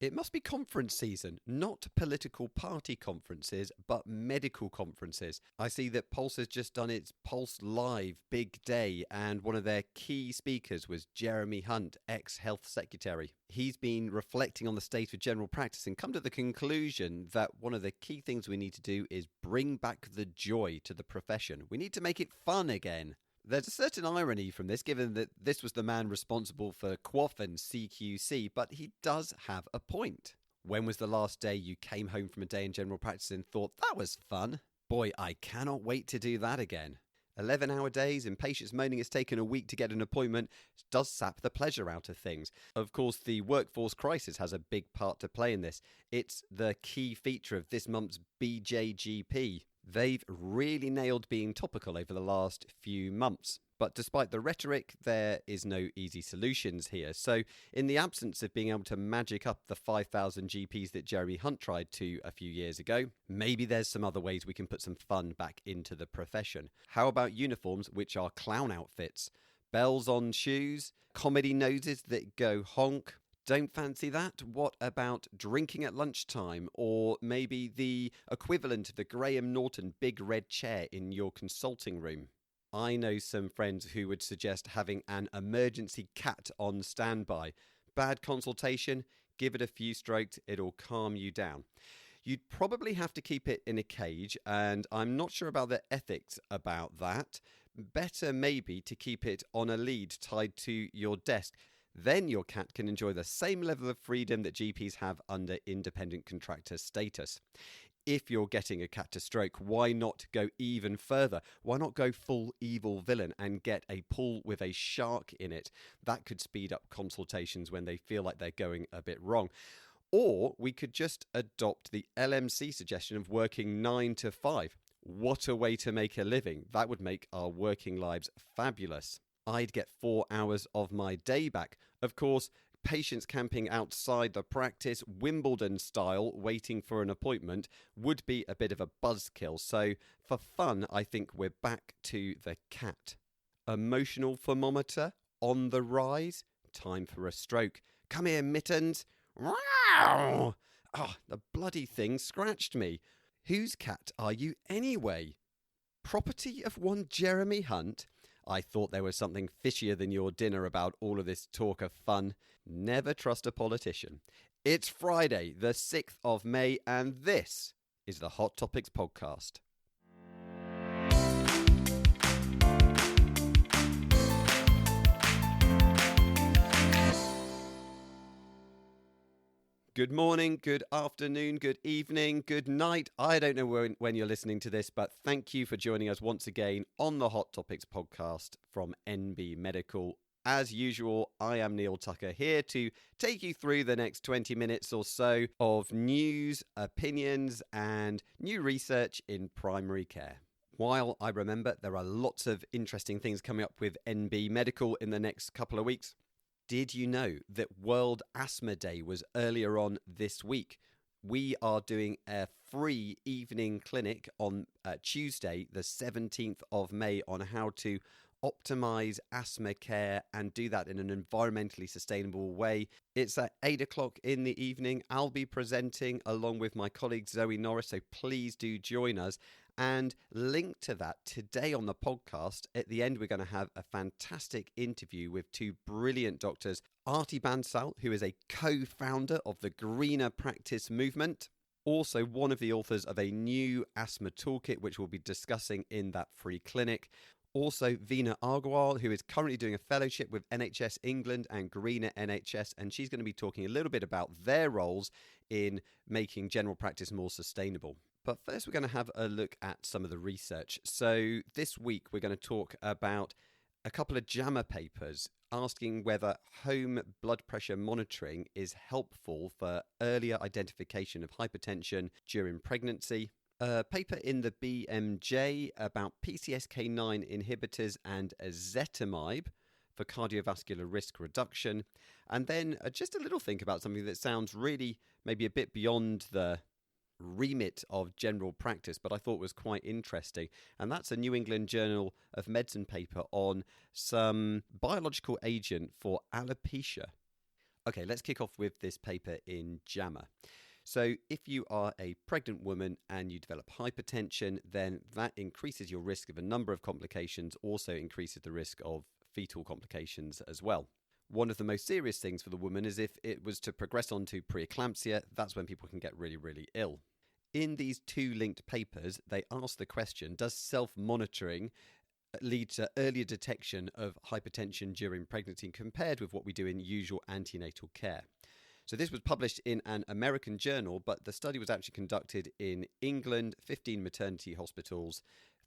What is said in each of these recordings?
It must be conference season, not political party conferences, but medical conferences. I see that Pulse has just done its Pulse Live big day, and one of their key speakers was Jeremy Hunt, ex-Health Secretary. He's been reflecting on the state of general practice and come to the conclusion that one of the key things we need to do is bring back the joy to the profession. We need to make it fun again. There's a certain irony from this, given that this was the man responsible for QOF and CQC, but he does have a point. When was the last day you came home from a day in general practice and thought, that was fun? Boy, I cannot wait to do that again. 11-hour days and patients moaning it's taken a week to get an appointment does sap the pleasure out of things. Of course, the workforce crisis has a big part to play in this. It's the key feature of this month's BJGP. They've really nailed being topical over the last few months. But despite the rhetoric, there is no easy solutions here. So in the absence of being able to magic up the 5,000 GPs that Jeremy Hunt tried to a few years ago, maybe there's some other ways we can put some fun back into the profession. How about uniforms, which are clown outfits? Bells on shoes? Comedy noses that go honk? Don't fancy that? What about drinking at lunchtime, or maybe the equivalent of the Graham Norton big red chair in your consulting room? I know some friends who would suggest having an emergency cat on standby. Bad consultation, give it a few strokes, it'll calm you down. You'd probably have to keep it in a cage, and I'm not sure about the ethics about that. Better maybe to keep it on a lead tied to your desk. Then your cat can enjoy the same level of freedom that GPs have under independent contractor status. If you're getting a cat to stroke, why not go even further? Why not go full evil villain and get a pool with a shark in it? That could speed up consultations when they feel like they're going a bit wrong. Or we could just adopt the LMC suggestion of working 9 to 5. What a way to make a living. That would make our working lives fabulous. I'd get 4 hours of my day back. Of course, patients camping outside the practice, Wimbledon style, waiting for an appointment, would be a bit of a buzzkill. So for fun, I think we're back to the cat. Emotional thermometer on the rise. Time for a stroke. Come here, Mittens. Oh, the bloody thing scratched me. Whose cat are you anyway? Property of one Jeremy Hunt? I thought there was something fishier than your dinner about all of this talk of fun. Never trust a politician. It's Friday, the 6th of May, and this is the Hot Topics podcast. Good morning, good afternoon, good evening, good night. I don't know when you're listening to this, but thank you for joining us once again on the Hot Topics podcast from NB Medical. As usual, I am Neal Tucker, here to take you through the next 20 minutes or so of news, opinions, and new research in primary care. While I remember there are lots of interesting things coming up with NB Medical in the next couple of weeks, did you know that World Asthma Day was earlier on this week? We are doing a free evening clinic on Tuesday, the 17th of May, on how to optimize asthma care and do that in an environmentally sustainable way. It's at 8 o'clock in the evening. I'll be presenting along with my colleague Zoe Norris, so please do join us. And linked to that, today on the podcast, at the end, we're going to have a fantastic interview with two brilliant doctors, Aarti Bansal, who is a co-founder of the Greener Practice movement, also one of the authors of a new Asthma Toolkit, which we'll be discussing in that free clinic. Also, Veena Aggarwal, who is currently doing a fellowship with NHS England and Greener NHS, and she's going to be talking a little bit about their roles in making general practice more sustainable. But first, we're going to have a look at some of the research. So this week, we're going to talk about a couple of JAMA papers asking whether home blood pressure monitoring is helpful for earlier identification of hypertension during pregnancy. A paper in the BMJ about PCSK9 inhibitors and ezetimibe for cardiovascular risk reduction. And then just a little think about something that sounds really maybe a bit beyond the remit of general practice, but I thought was quite interesting. And that's a New England Journal of Medicine paper on some biological agent for alopecia. Okay, let's kick off with this paper in JAMA. So if you are a pregnant woman and you develop hypertension, then that increases your risk of a number of complications, also increases the risk of fetal complications as well. One of the most serious things for the woman is if it was to progress on to pre-eclampsia, that's when people can get really, really ill. In these two linked papers, they ask the question, does self-monitoring lead to earlier detection of hypertension during pregnancy compared with what we do in usual antenatal care? So this was published in an American journal, but the study was actually conducted in England, 15 maternity hospitals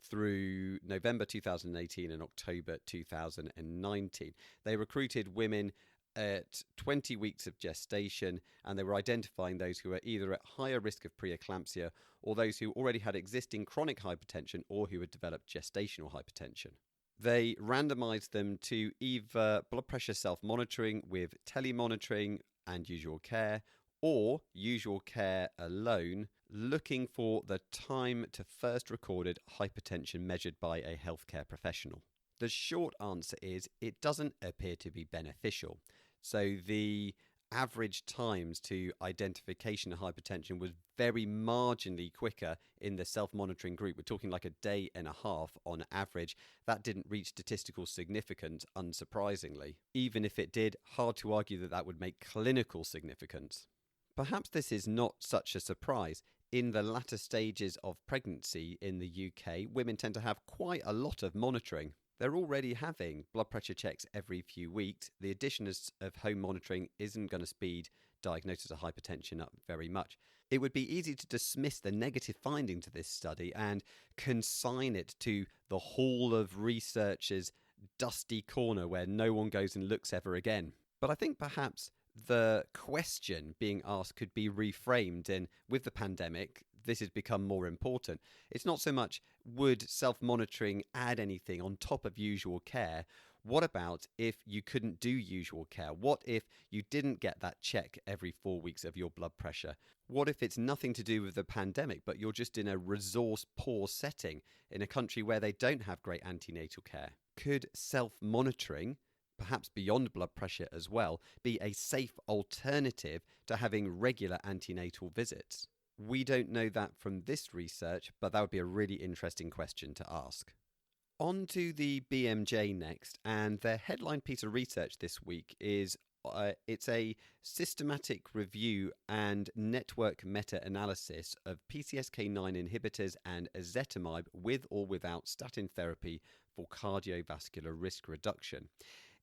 through November 2018 and October 2019. They recruited women at 20 weeks of gestation, and they were identifying those who were either at higher risk of preeclampsia or those who already had existing chronic hypertension or who had developed gestational hypertension. They randomized them to either blood pressure self-monitoring with telemonitoring and usual care, or usual care alone, looking for the time to first recorded hypertension measured by a healthcare professional. The short answer is it doesn't appear to be beneficial. So the average times to identification of hypertension was very marginally quicker in the self-monitoring group. We're talking like a day and a half on average. That didn't reach statistical significance, unsurprisingly. Even if it did, hard to argue that that would make clinical significance. Perhaps this is not such a surprise. In the latter stages of pregnancy in the UK, women tend to have quite a lot of monitoring. They're already having blood pressure checks every few weeks. The addition of home monitoring isn't going to speed diagnosis of hypertension up very much. It would be easy to dismiss the negative finding to this study and consign it to the hall of researchers' dusty corner where no one goes and looks ever again. But I think perhaps the question being asked could be reframed, and with the pandemic, this has become more important. It's not so much would self-monitoring add anything on top of usual care. What about if you couldn't do usual care? What if you didn't get that check every 4 weeks of your blood pressure? What if it's nothing to do with the pandemic, but you're just in a resource-poor setting in a country where they don't have great antenatal care? Could self-monitoring, perhaps beyond blood pressure as well, be a safe alternative to having regular antenatal visits? We don't know that from this research, but that would be a really interesting question to ask. On to the BMJ next, and their headline piece of research this week is it's a systematic review and network meta-analysis of PCSK9 inhibitors and ezetimibe with or without statin therapy for cardiovascular risk reduction.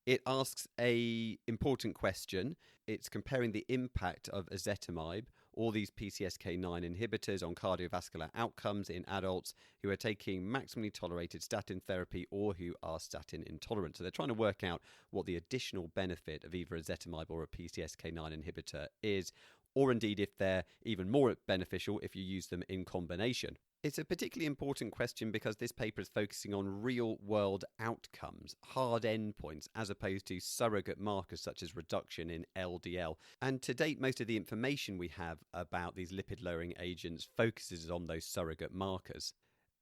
It asks an important question. It's comparing the impact of ezetimibe, all these PCSK9 inhibitors, on cardiovascular outcomes in adults who are taking maximally tolerated statin therapy or who are statin intolerant. So they're trying to work out what the additional benefit of either ezetimibe or a PCSK9 inhibitor is, or indeed if they're even more beneficial if you use them in combination. It's a particularly important question because this paper is focusing on real-world outcomes, hard endpoints, as opposed to surrogate markers such as reduction in LDL. And to date, most of the information we have about these lipid-lowering agents focuses on those surrogate markers.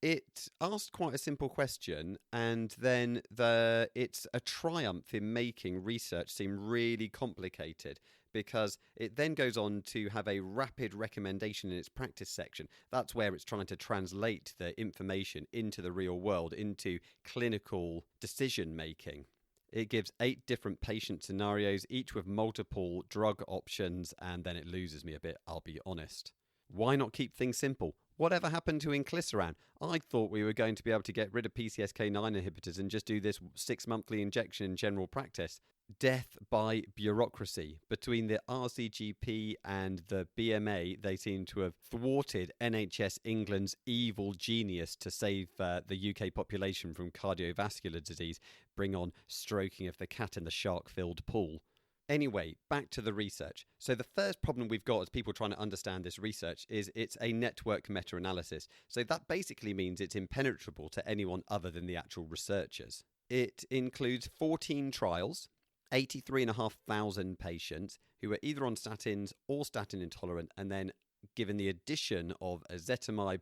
It asked quite a simple question, and then it's a triumph in making research seem really complicated, because it then goes on to have a rapid recommendation in its practice section. That's where it's trying to translate the information into the real world, into clinical decision making. It gives 8 different patient scenarios, each with multiple drug options, and then it loses me a bit, I'll be honest. Why not keep things simple? Whatever happened to inclisiran? I thought we were going to be able to get rid of PCSK9 inhibitors and just do this 6-monthly injection in general practice. Death by bureaucracy. Between the RCGP and the BMA, they seem to have thwarted NHS England's evil genius to save the UK population from cardiovascular disease, bring on stroking of the cat in the shark-filled pool. Anyway, back to the research. So the first problem we've got as people trying to understand this research is it's a network meta-analysis. So that basically means it's impenetrable to anyone other than the actual researchers. It includes 14 trials, 83,500 patients who are either on statins or statin intolerant, and then given the addition of ezetimibe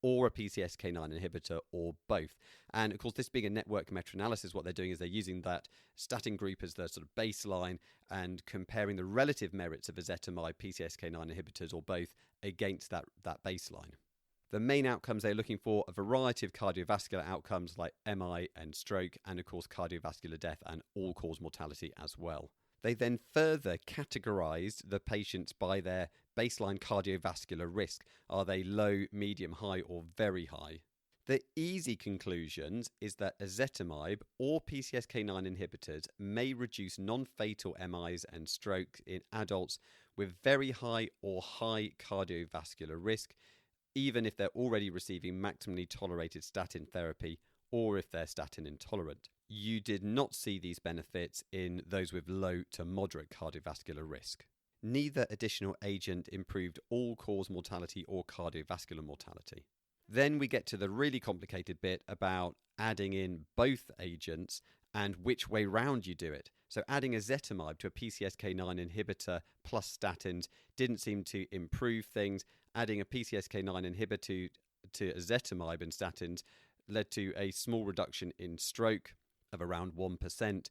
or a PCSK9 inhibitor, or both. And of course, this being a network meta-analysis, what they're doing is they're using that statin group as their sort of baseline and comparing the relative merits of ezetimibe, PCSK9 inhibitors, or both against that baseline. The main outcomes they're looking for a variety of cardiovascular outcomes like MI and stroke, and of course cardiovascular death and all-cause mortality as well. They then further categorised the patients by their baseline cardiovascular risk. Are they low, medium, high, or very high? The easy conclusions is that ezetimibe or PCSK9 inhibitors may reduce non-fatal MIs and stroke in adults with very high or high cardiovascular risk, even if they're already receiving maximally tolerated statin therapy or if they're statin intolerant. You did not see these benefits in those with low to moderate cardiovascular risk. Neither additional agent improved all-cause mortality or cardiovascular mortality. Then we get to the really complicated bit about adding in both agents and which way round you do it. So adding ezetimibe to a PCSK9 inhibitor plus statins didn't seem to improve things. Adding a PCSK9 inhibitor to ezetimibe and statins led to a small reduction in stroke of around 1%,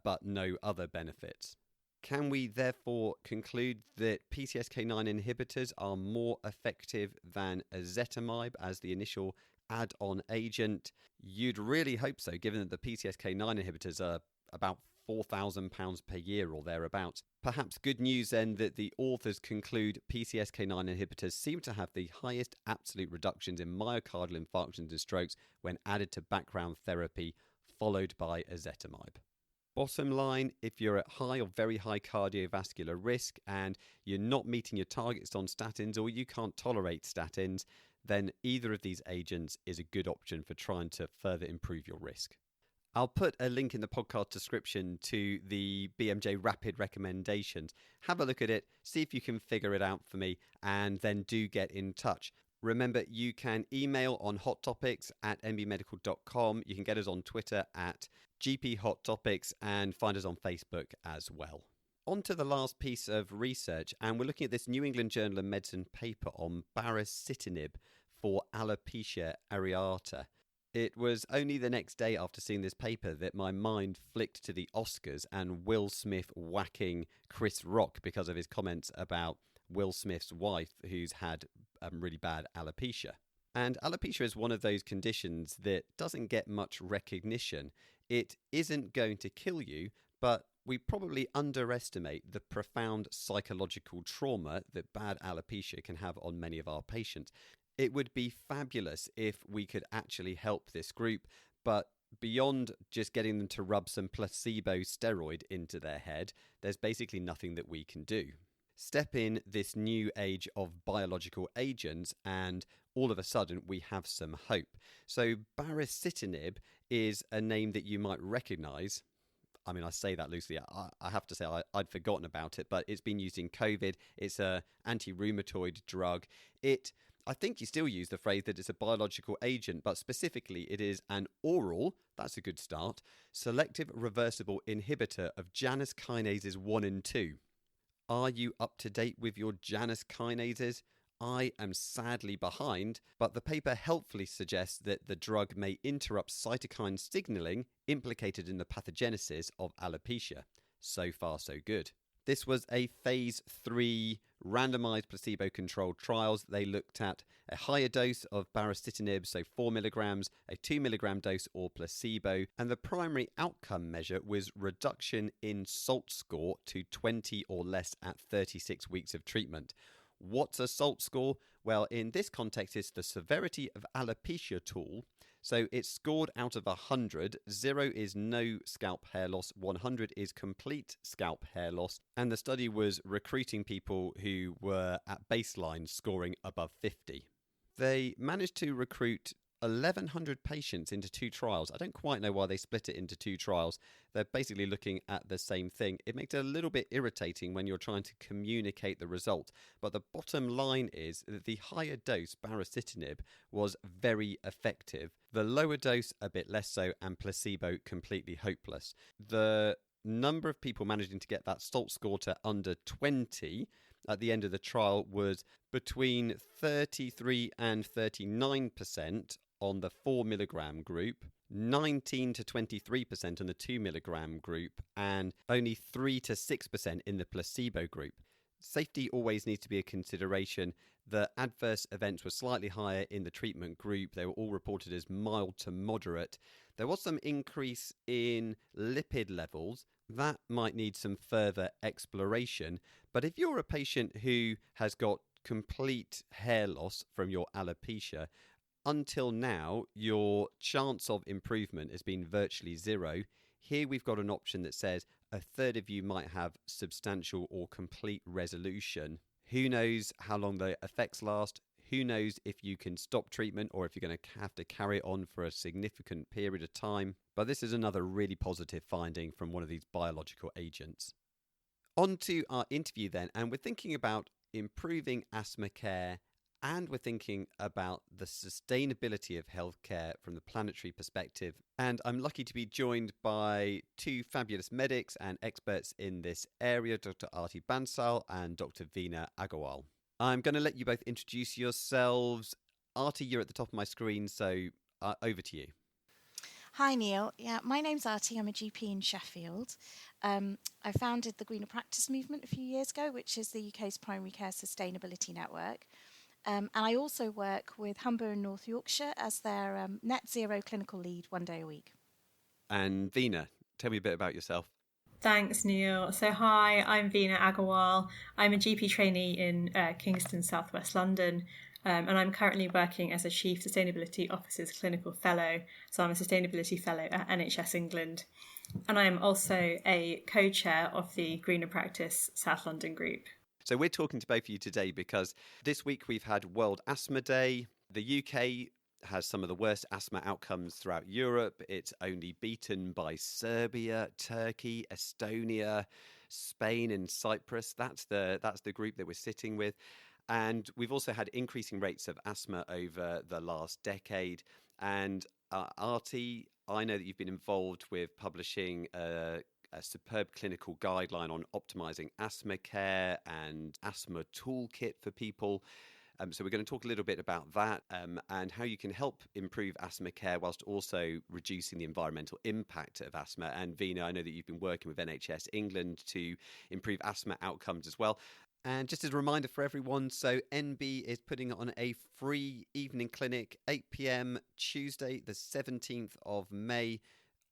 but no other benefits. Can we therefore conclude that PCSK9 inhibitors are more effective than ezetimibe as the initial add-on agent? You'd really hope so, given that the PCSK9 inhibitors are about £4,000 per year or thereabouts. Perhaps good news then that the authors conclude PCSK9 inhibitors seem to have the highest absolute reductions in myocardial infarctions and strokes when added to background therapy, followed by ezetimibe. Bottom line, if you're at high or very high cardiovascular risk and you're not meeting your targets on statins or you can't tolerate statins, then either of these agents is a good option for trying to further improve your risk. I'll put a link in the podcast description to the BMJ Rapid recommendations. Have a look at it, see if you can figure it out for me, and then do get in touch. Remember, you can email on hottopics@nbmedical.com. You can get us on Twitter at GPHotTopics and find us on Facebook as well. On to the last piece of research, and we're looking at this New England Journal of Medicine paper on baricitinib for alopecia areata. It was only the next day after seeing this paper that my mind flicked to the Oscars and Will Smith whacking Chris Rock because of his comments about Will Smith's wife who's had really bad alopecia. And alopecia is one of those conditions that doesn't get much recognition. It isn't going to kill you, but we probably underestimate the profound psychological trauma that bad alopecia can have on many of our patients. It would be fabulous if we could actually help this group, but beyond just getting them to rub some placebo steroid into their head, there's basically nothing that we can do. Step in this new age of biological agents and all of a sudden we have some hope. So baricitinib is a name that you might recognise. I mean, I say that loosely. I have to say I'd forgotten about it, but it's been used in COVID. It's an anti-rheumatoid drug. I think you still use the phrase that it's a biological agent, but specifically it is an oral, that's a good start, selective reversible inhibitor of Janus kinases 1 and 2. Are you up to date with your Janus kinases? I am sadly behind, but the paper helpfully suggests that the drug may interrupt cytokine signaling implicated in the pathogenesis of alopecia. So far, so good. This was a phase 3 randomized placebo-controlled trials. They looked at a higher dose of baricitinib, so 4 milligrams, a 2 milligram dose or placebo, and the primary outcome measure was reduction in SALT score to 20 or less at 36 weeks of treatment. What's a SALT score? Well, in this context, it's the severity of alopecia tool. So it's scored out of 100. 0 is no scalp hair loss. 100 is complete scalp hair loss. And the study was recruiting people who were at baseline scoring above 50. They managed to recruit 1,100 patients into 2 trials. I don't quite know why they split it into 2 trials. They're basically looking at the same thing. It makes it a little bit irritating when you're trying to communicate the result. But the bottom line is that the higher dose, baricitinib, was very effective. The lower dose, a bit less so, and placebo, completely hopeless. The number of people managing to get that SALT score to under 20 at the end of the trial was between 33 and 39% on the 4 milligram group, 19 to 23% on the 2 milligram group, and only 3 to 6% in the placebo group. Safety always needs to be a consideration. The adverse events were slightly higher in the treatment group. They were all reported as mild to moderate. There was some increase in lipid levels. That might need some further exploration. But if you're a patient who has got complete hair loss from your alopecia, until now, your chance of improvement has been virtually zero. Here we've got an option that says a third of you might have substantial or complete resolution. Who knows how long the effects last? Who knows if you can stop treatment or if you're going to have to carry it on for a significant period of time? But this is another really positive finding from one of these biological agents. On to our interview then, and we're thinking about improving asthma care, and we're thinking about the sustainability of healthcare from the planetary perspective. And I'm lucky to be joined by two fabulous medics and experts in this area, Dr. Aarti Bansal and Dr. Veena Aggarwal. I'm going to let you both introduce yourselves. Aarti, you're at the top of my screen, so over to you. Hi, Neal. Yeah, my name's Aarti. I'm a GP in Sheffield. I founded the Greener Practice movement a few years ago, which is the UK's primary care sustainability network. And I also work with Humber in North Yorkshire as their net zero clinical lead 1 day a week. And Veena, tell me a bit about yourself. Thanks, Neal. So hi, I'm Veena Aggarwal. I'm a GP trainee in Kingston, southwest London, and I'm currently working as a Chief Sustainability Officer's Clinical Fellow. So I'm a Sustainability Fellow at NHS England. And I am also a co-chair of the Greener Practice South London group. So we're talking to both of you today because this week we've had World Asthma Day. The UK has some of the worst asthma outcomes throughout Europe. It's only beaten by Serbia, Turkey, Estonia, Spain and Cyprus. That's the group that we're sitting with. And we've also had increasing rates of asthma over the last decade. And Aarti, I know that you've been involved with publishing a superb clinical guideline on optimizing asthma care and Asthma Toolkit for people. So we're going to talk a little bit about that and how you can help improve asthma care whilst also reducing the environmental impact of asthma. And Veena, I know that you've been working with NHS England to improve asthma outcomes as well. And just as a reminder for everyone, so NB is putting on a free evening clinic, 8 p.m. Tuesday, the 17th of May,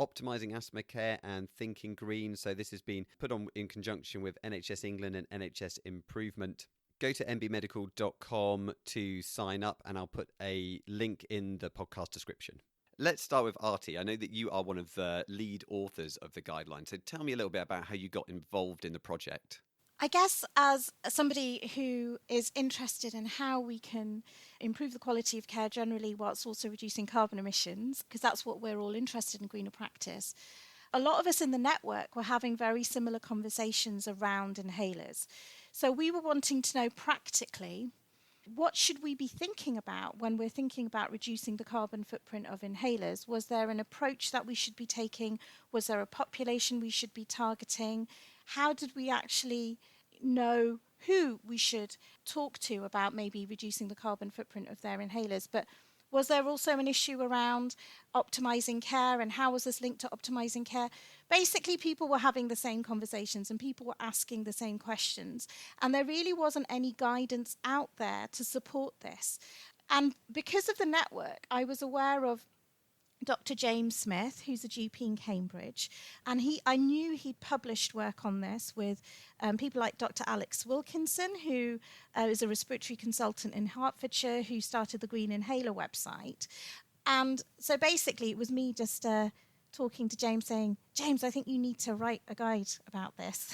optimising asthma care and thinking green. So this has been put on in conjunction with NHS England and NHS Improvement. Go to nbmedical.com to sign up, and I'll put a link in the podcast description. Let's start with Aarti. I know that you are one of the lead authors of the guideline. So tell me a little bit about how you got involved in the project. I guess as somebody who is interested in how we can improve the quality of care generally whilst also reducing carbon emissions, because that's what we're all interested in Greener Practice, a lot of us in the network were having very similar conversations around inhalers. So we were wanting to know practically, what should we be thinking about when we're thinking about reducing the carbon footprint of inhalers? Was there an approach that we should be taking? Was there a population we should be targeting? How did we actually know who we should talk to about maybe reducing the carbon footprint of their inhalers? But was there also an issue around optimizing care, and how was this linked to optimizing care? Basically, people were having the same conversations and people were asking the same questions. And there really wasn't any guidance out there to support this. And because of the network, I was aware of Dr. James Smith, who's a GP in Cambridge, and I knew he'd published work on this with people like Dr. Alex Wilkinson, who is a respiratory consultant in Hertfordshire, who started the Green Inhaler website. And so basically it was me just talking to James saying, James, I think you need to write a guide about this.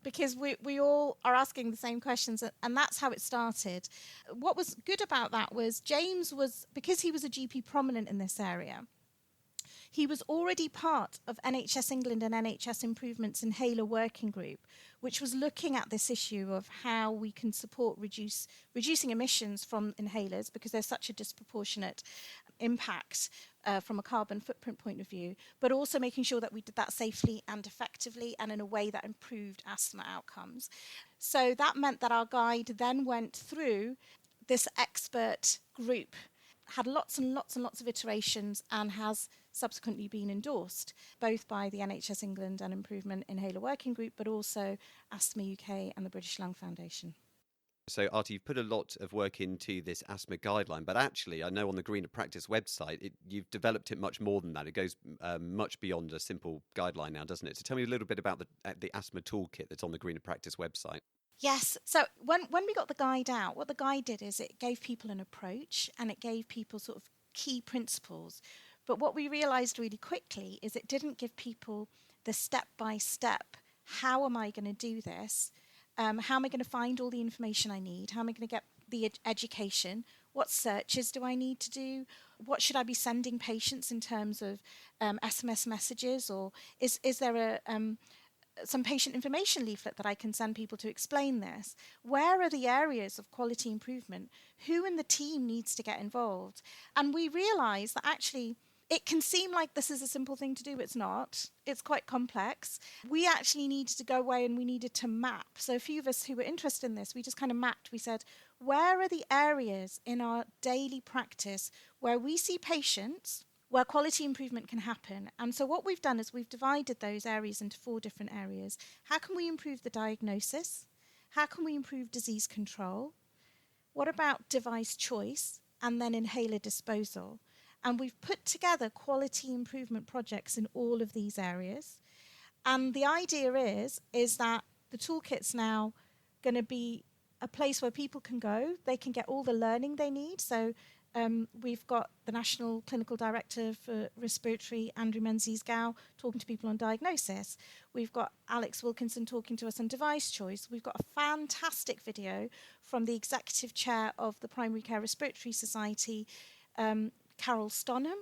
Because we all are asking the same questions, and that's how it started. What was good about that was James was, because he was a GP prominent in this area, He was already part of NHS England and NHS Improvement's Inhaler Working Group, which was looking at this issue of how we can support reducing emissions from inhalers, because there's such a disproportionate impact from a carbon footprint point of view, but also making sure that we did that safely and effectively and in a way that improved asthma outcomes. So that meant that our guide then went through this expert group, had lots and lots and lots of iterations, and has subsequently been endorsed both by the NHS England and Improvement Inhaler Working Group, but also Asthma UK and the British Lung Foundation. So, Aarti, you've put a lot of work into this asthma guideline, but actually, I know on the Greener Practice website, you've developed it much more than that. It goes much beyond a simple guideline now, doesn't it? So tell me a little bit about the Asthma Toolkit that's on the Greener Practice website. Yes. So when we got the guide out, what the guide did is it gave people an approach and it gave people sort of key principles. But what we realised really quickly is it didn't give people the step-by-step, how am I going to do this? How am I going to find all the information I need? How am I going to get the education? What searches do I need to do? What should I be sending patients in terms of SMS messages? Or is there some patient information leaflet that I can send people to explain this? Where are the areas of quality improvement? Who in the team needs to get involved? And we realised that actually it can seem like this is a simple thing to do. It's not. It's quite complex. We actually needed to go away and we needed to map. So a few of us who were interested in this, we just kind of mapped. We said, where are the areas in our daily practice where we see patients where quality improvement can happen? And so what we've done is we've divided those areas into 4 different areas. How can we improve the diagnosis? How can we improve disease control? What about device choice? And then inhaler disposal. And we've put together quality improvement projects in all of these areas. And the idea is that the toolkit's now going to be a place where people can go. They can get all the learning they need. So we've got the National Clinical Director for Respiratory, Andrew Menzies-Gow, talking to people on diagnosis. We've got Alex Wilkinson talking to us on device choice. We've got a fantastic video from the Executive Chair of the Primary Care Respiratory Society, Carol Stonham,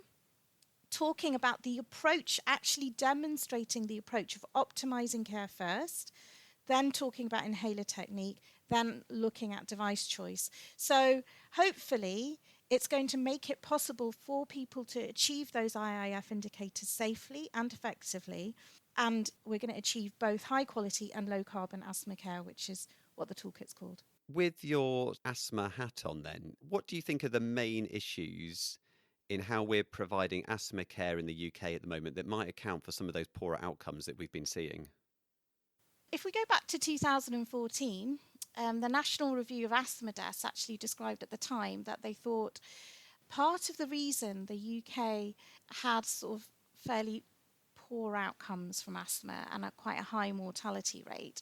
talking about the approach, actually demonstrating the approach of optimizing care first, then talking about inhaler technique, then looking at device choice. So hopefully it's going to make it possible for people to achieve those IIF indicators safely and effectively, and we're going to achieve both high quality and low carbon asthma care, which is what the toolkit's called. With your asthma hat on then, what do you think are the main issues in how we're providing asthma care in the UK at the moment that might account for some of those poorer outcomes that we've been seeing? If we go back to 2014, the National Review of Asthma Deaths actually described at the time that they thought part of the reason the UK had sort of fairly poor outcomes from asthma and quite a high mortality rate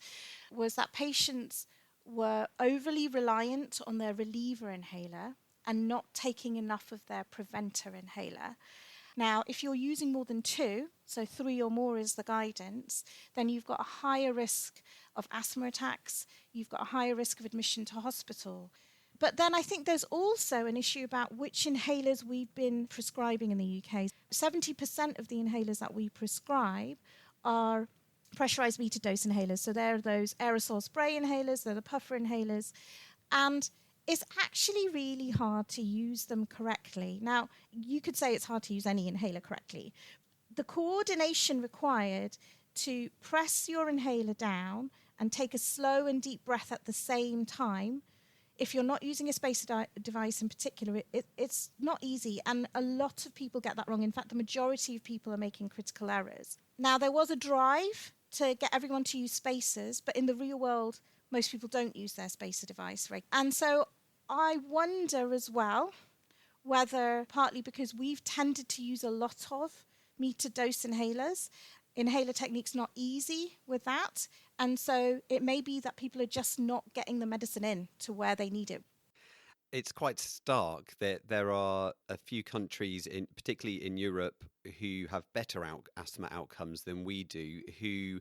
was that patients were overly reliant on their reliever inhaler and not taking enough of their preventer inhaler. Now, if you're using more than 2, so 3 or more is the guidance, then you've got a higher risk of asthma attacks, you've got a higher risk of admission to hospital. But then I think there's also an issue about which inhalers we've been prescribing in the UK. 70% of the inhalers that we prescribe are pressurized metered dose inhalers. So they're those aerosol spray inhalers, they're the puffer inhalers. And it's actually really hard to use them correctly. Now, you could say it's hard to use any inhaler correctly. The coordination required to press your inhaler down and take a slow and deep breath at the same time, if you're not using a spacer device in particular, it's not easy. And a lot of people get that wrong. In fact, the majority of people are making critical errors. Now, there was a drive to get everyone to use spacers, but in the real world, most people don't use their spacer device. Right? And so I wonder as well whether, partly because we've tended to use a lot of metered dose inhalers, inhaler technique's not easy with that. And so it may be that people are just not getting the medicine in to where they need it. It's quite stark that there are a few countries, particularly in Europe, who have better asthma outcomes than we do, who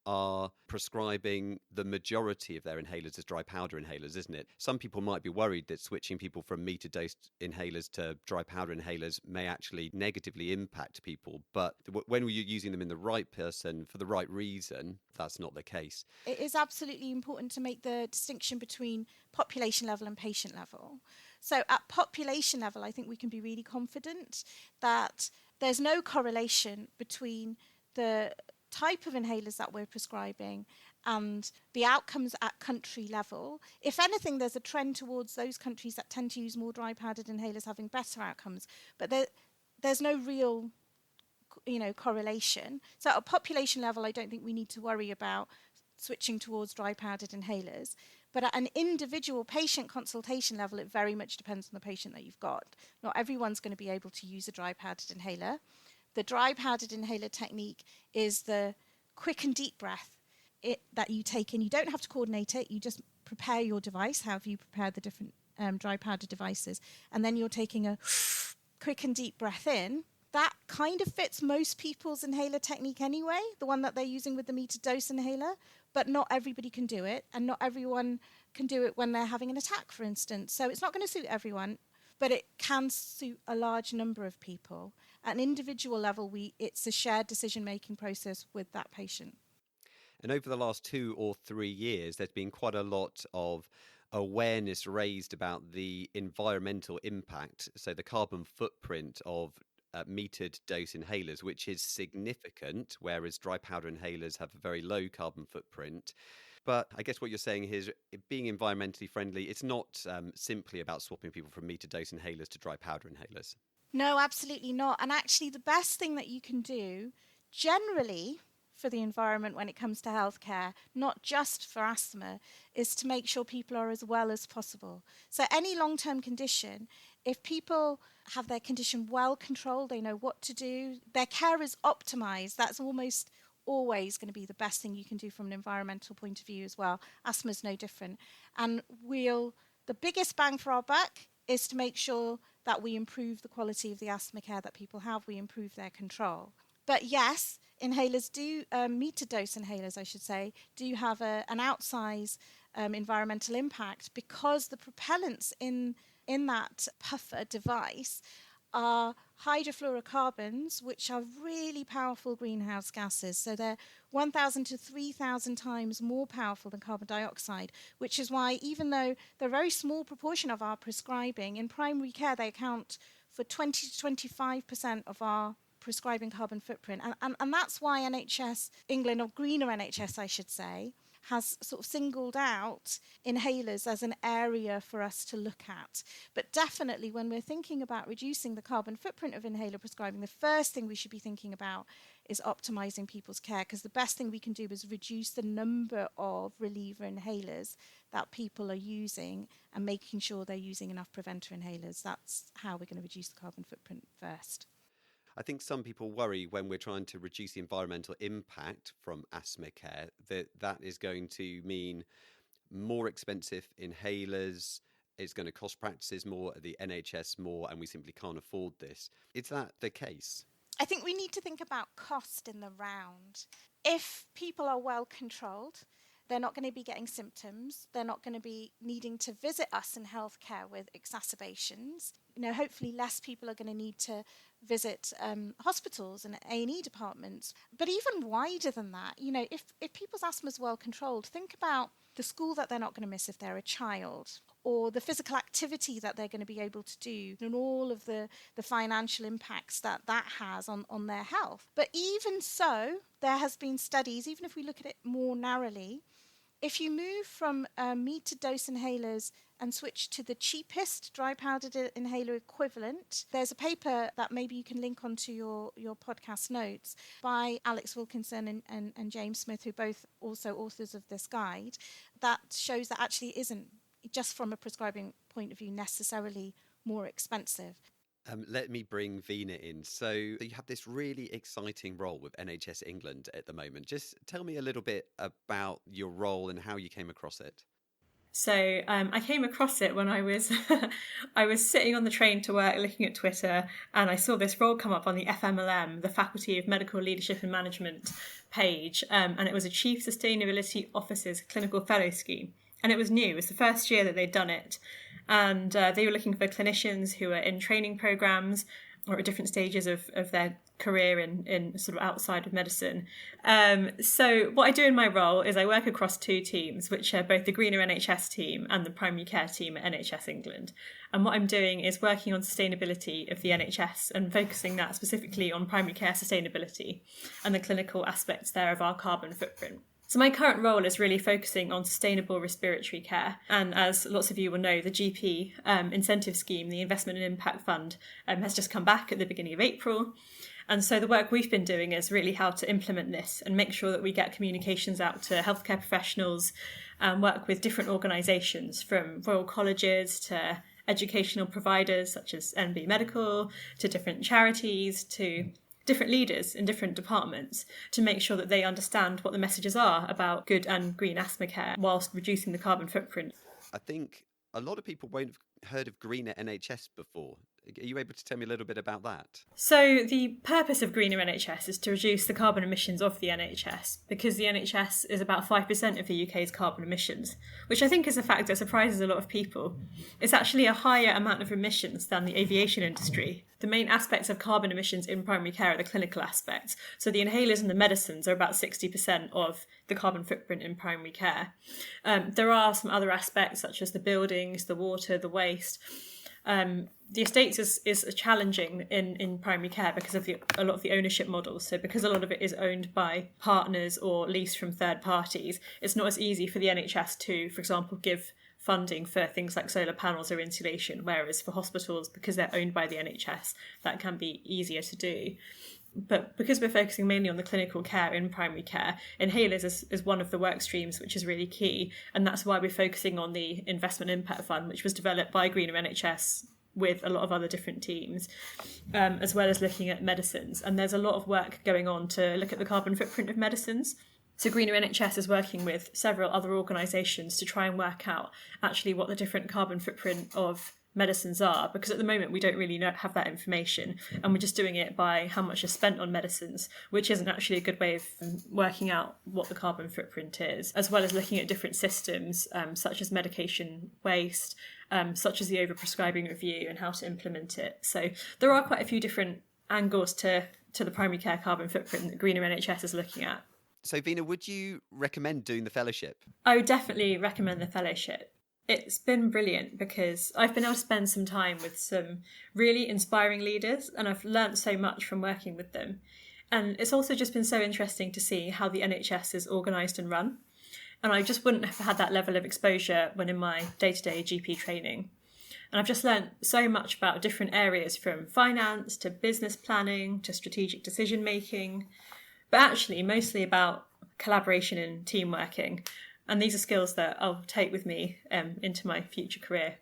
are prescribing the majority of their inhalers as dry powder inhalers, isn't it? Some people might be worried that switching people from metered-dose inhalers to dry powder inhalers may actually negatively impact people. But when you're using them in the right person for the right reason, that's not the case. It is absolutely important to make the distinction between population level and patient level. So at population level, I think we can be really confident that there's no correlation between the type of inhalers that we're prescribing and the outcomes at country level. If anything, there's a trend towards those countries that tend to use more dry powdered inhalers having better outcomes. But there's no real correlation. So at a population level, I don't think we need to worry about switching towards dry powdered inhalers. But at an individual patient consultation level, it very much depends on the patient that you've got. Not everyone's going to be able to use a dry powdered inhaler. The dry powdered inhaler technique is the quick and deep breath that you take in. You don't have to coordinate it. You just prepare your device, however you prepare the different dry powder devices. And then you're taking a quick and deep breath in. That kind of fits most people's inhaler technique anyway, the one that they're using with the metered dose inhaler, but not everybody can do it, and not everyone can do it when they're having an attack, for instance. So it's not going to suit everyone, but it can suit a large number of people. At an individual level, it's a shared decision-making process with that patient. And over the last 2 or 3 years, there's been quite a lot of awareness raised about the environmental impact, so the carbon footprint of metered dose inhalers, which is significant, whereas dry powder inhalers have a very low carbon footprint. But I guess what you're saying here is being environmentally friendly, it's not simply about swapping people from metered dose inhalers to dry powder inhalers. No, absolutely not. And actually, the best thing that you can do generally for the environment when it comes to healthcare, not just for asthma, is to make sure people are as well as possible. So any long-term condition, if people have their condition well controlled, they know what to do, their care is optimized, that's almost always going to be the best thing you can do from an environmental point of view as well. Asthma is no different. And the biggest bang for our buck is to make sure that we improve the quality of the asthma care that people have, we improve their control. But yes, inhalers metered dose inhalers, I should say, do have an outsized environmental impact because the propellants in that puffer device are hydrofluorocarbons, which are really powerful greenhouse gases. So they're 1,000 to 3,000 times more powerful than carbon dioxide, which is why even though they're a very small proportion of our prescribing, in primary care they account for 20 to 25% of our prescribing carbon footprint. And that's why NHS England, or greener NHS I should say, has sort of singled out inhalers as an area for us to look at. But definitely when we're thinking about reducing the carbon footprint of inhaler prescribing, the first thing we should be thinking about is optimizing people's care, because the best thing we can do is reduce the number of reliever inhalers that people are using and making sure they're using enough preventer inhalers. That's how we're going to reduce the carbon footprint first. I think some people worry when we're trying to reduce the environmental impact from asthma care that is going to mean more expensive inhalers, it's going to cost practices more, the NHS more, and we simply can't afford this. Is that the case? I think we need to think about cost in the round. If people are well controlled, they're not going to be getting symptoms. They're not going to be needing to visit us in healthcare with exacerbations. Hopefully less people are going to need to visit hospitals and A&E departments. But even wider than that, if people's asthma is well controlled, think about the school that they're not going to miss if they're a child, or the physical activity that they're going to be able to do, and all of the financial impacts that has on their health. But even so, there has been studies, even if we look at it more narrowly, if you move from metered dose inhalers and switch to the cheapest dry powdered inhaler equivalent, there's a paper that maybe you can link onto your podcast notes by Alex Wilkinson and James Smith, who both also authors of this guide, that shows that actually it isn't, just from a prescribing point of view, necessarily more expensive. Let me bring Veena in. So you have this really exciting role with NHS England at the moment. Just tell me a little bit about your role and how you came across it. So I came across it when I was I was sitting on the train to work looking at Twitter, and I saw this role come up on the FMLM, the Faculty of Medical Leadership and Management page, and it was a Chief Sustainability Officer's Clinical Fellow Scheme. And it was new. It was the first year that they'd done it. And they were looking for clinicians who were in training programs or at different stages of their career in sort of outside of medicine. So what I do in my role is I work across two teams, which are both the Greener NHS team and the primary care team at NHS England. And what I'm doing is working on sustainability of the NHS and focusing that specifically on primary care sustainability and the clinical aspects there of our carbon footprint. So my current role is really focusing on sustainable respiratory care. And as lots of you will know, the GP incentive scheme, the Investment and Impact Fund, has just come back at the beginning of April. And so the work we've been doing is really how to implement this and make sure that we get communications out to healthcare professionals and work with different organisations, from royal colleges to educational providers such as NB Medical, to different charities, to different leaders in different departments, to make sure that they understand what the messages are about good and green asthma care whilst reducing the carbon footprint. I think a lot of people won't have heard of Greener NHS before. Are you able to tell me a little bit about that? So the purpose of Greener NHS is to reduce the carbon emissions of the NHS, because the NHS is about 5% of the UK's carbon emissions, which I think is a fact that surprises a lot of people. It's actually a higher amount of emissions than the aviation industry. The main aspects of carbon emissions in primary care are the clinical aspects. So the inhalers and the medicines are about 60% of the carbon footprint in primary care. There are some other aspects such as the buildings, the water, the waste. The estates is challenging in primary care because of a lot of the ownership models. So because a lot of it is owned by partners or leased from third parties, it's not as easy for the NHS to, for example, give funding for things like solar panels or insulation, whereas for hospitals, because they're owned by the NHS, that can be easier to do. But because we're focusing mainly on the clinical care in primary care, inhalers is one of the work streams which is really key. And that's why we're focusing on the Investment Impact Fund, which was developed by Greener NHS with a lot of other different teams, as well as looking at medicines. And there's a lot of work going on to look at the carbon footprint of medicines. So Greener NHS is working with several other organisations to try and work out actually what the different carbon footprint of medicines are, because at the moment we don't really have that information, and we're just doing it by how much is spent on medicines, which isn't actually a good way of working out what the carbon footprint is, as well as looking at different systems such as medication waste, such as the overprescribing review and how to implement it. So there are quite a few different angles to the primary care carbon footprint that Greener NHS is looking at. So Veena, would you recommend doing the fellowship? I would definitely recommend the fellowship. It's been brilliant because I've been able to spend some time with some really inspiring leaders, and I've learnt so much from working with them. And it's also just been so interesting to see how the NHS is organised and run. And I just wouldn't have had that level of exposure when in my day-to-day GP training. And I've just learnt so much about different areas, from finance to business planning to strategic decision making, but actually mostly about collaboration and team working. And these are skills that I'll take with me into my future career.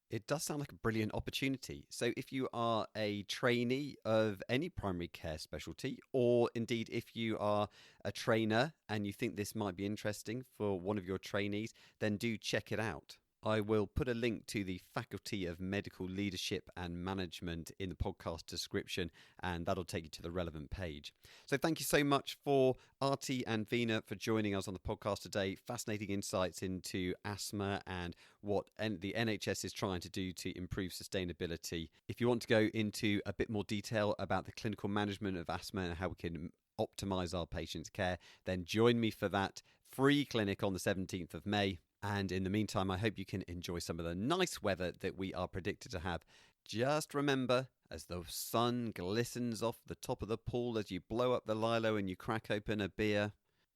It does sound like a brilliant opportunity. So if you are a trainee of any primary care specialty, or indeed if you are a trainer and you think this might be interesting for one of your trainees, then do check it out. I will put a link to the Faculty of Medical Leadership and Management in the podcast description, and that'll take you to the relevant page. So thank you so much for Aarti and Veena for joining us on the podcast today. Fascinating insights into asthma and what the NHS is trying to do to improve sustainability. If you want to go into a bit more detail about the clinical management of asthma and how we can optimise our patients' care, then join me for that free clinic on the 17th of May. And in the meantime, I hope you can enjoy some of the nice weather that we are predicted to have. Just remember, as the sun glistens off the top of the pool, as you blow up the lilo and you crack open a beer,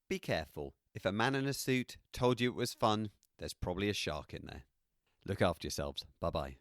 be careful. If a man in a suit told you it was fun, there's probably a shark in there. Look after yourselves. Bye-bye.